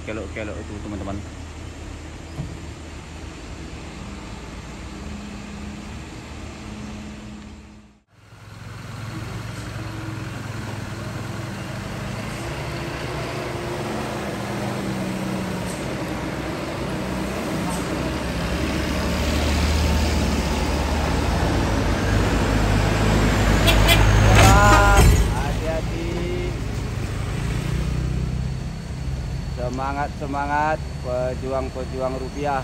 kelok-kelok itu teman-teman. Semangat pejuang rupiah.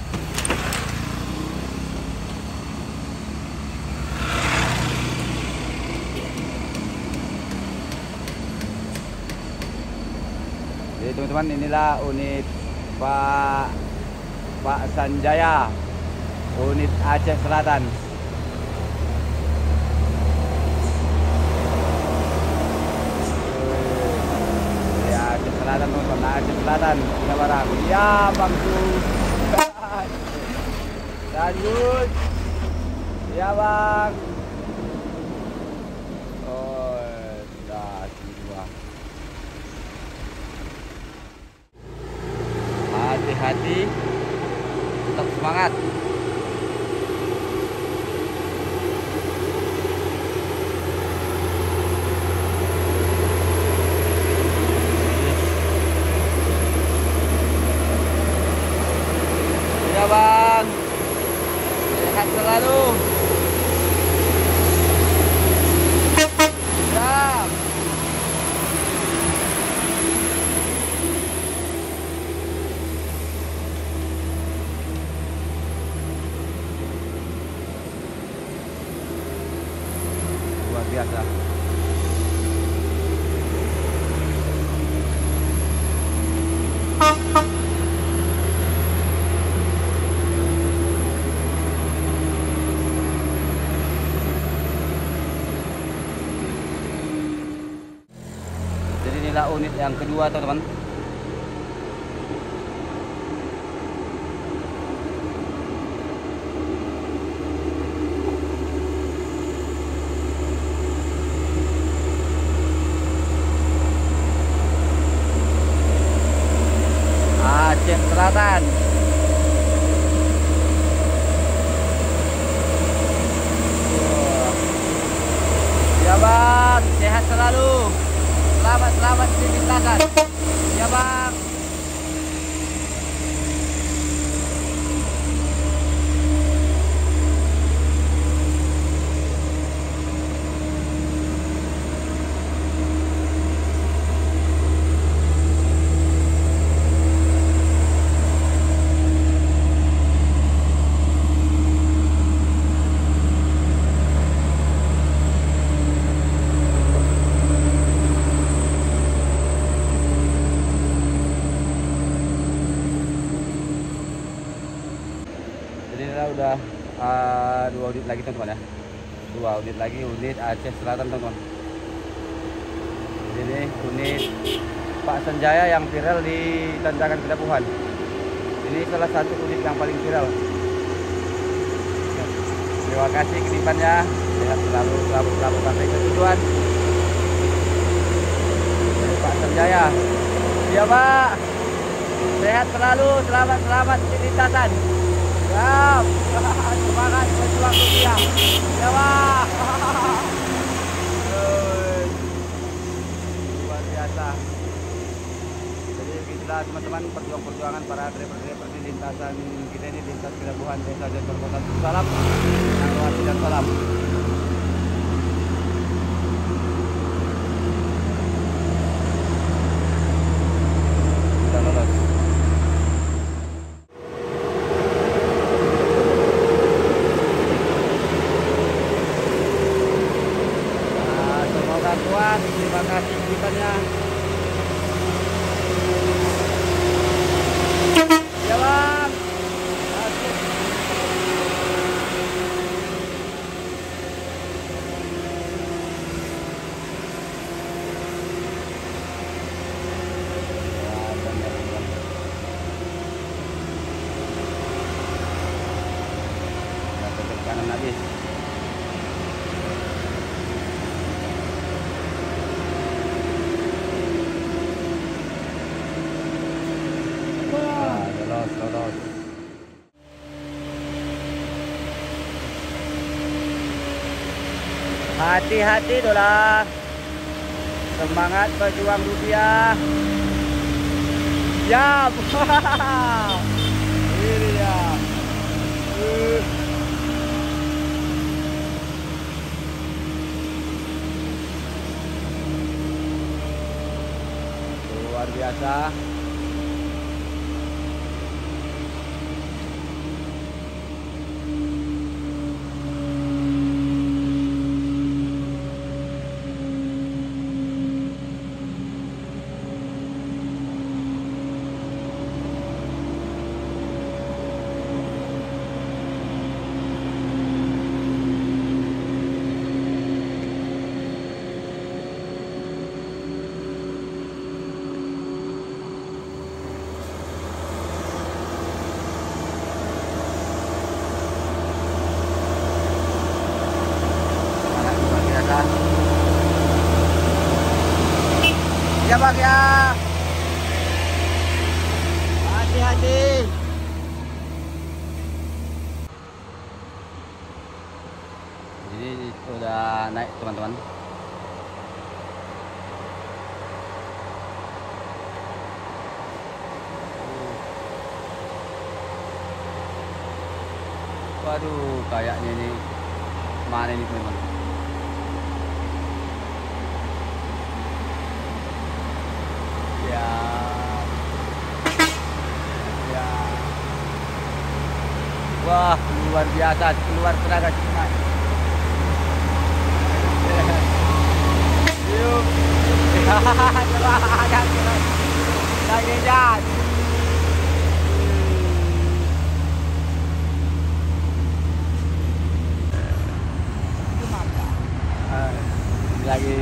Jadi teman-teman, inilah unit Pak Sanjaya, unit Aceh Selatan. Teman-teman, Aceh Selatan punya barang. Ya Bang Sus. Lanjut. Ya Bang. Oh, dah dua. Hati-hati, tetap semangat. Ya Bang, sehat selalu. Siap. Luar biasa. Inilah unit yang kedua teman-teman. Aceh Selatan. Ya Bang, sehat selalu. Selamat di lintasan. Ya Bang. Udah 2 unit lagi teman-teman ya. 2 unit lagi, unit Aceh Selatan teman-teman. Ini unit Pak Sanjaya yang viral di Tanjakan Kedapuhan. Ini salah satu unit yang paling viral. Terima kasih kedipannya, sehat selalu sampai ke tujuan. Pak Sanjaya. Iya Pak, sehat selalu, selamat di lintasan. Siap. Semangat berjuang rupiah. Ya Pak. Luar biasa. Jadi begitulah teman-teman perjuangan para driver di lintasan kita ini, lintas Kedapuhan Desa Jontor Kota Salam. Dan salam. Sudah lolos. Kuat, terima kasih kedipannya. Ya Bang. Kanan habis. Hati-hati dola. Semangat pejuang rupiah. Ya, ini ya. Luar biasa. Ya bang ya, hati-hati. Jadi udah naik teman-teman. Waduh, kayaknya ini mana ini teman-teman. Ya. Ya. Wah, luar biasa, keluar tenaga cepat. Yuk. Lagi jalan. Lagi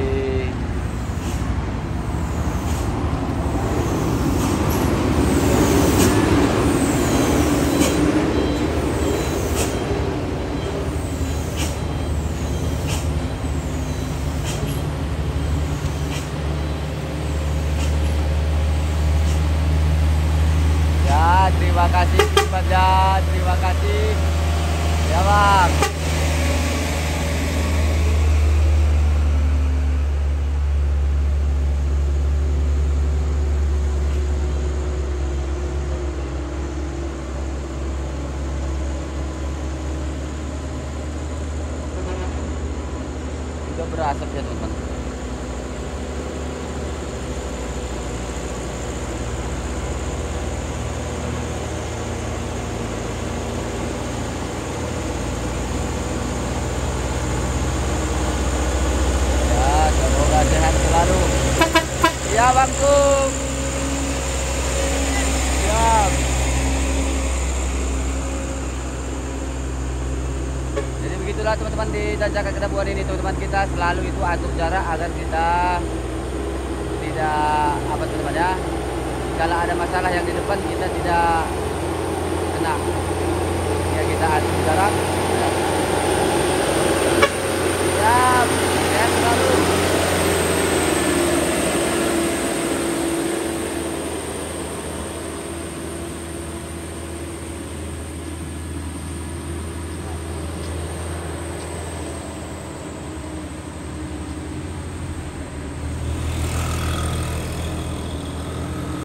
terima kasih Mas Jan, terima kasih ya bang. Juga berasap ya teman-teman. Sehat selalu ya bangku. Siap. Jadi begitulah teman-teman di tanjakan Kedabuan ini teman-teman, kita selalu itu atur jarak agar kita tidak apa teman-teman ya, kalau ada masalah yang di depan kita tidak kena ya, kita atur jarak. Siap. Sehat selalu.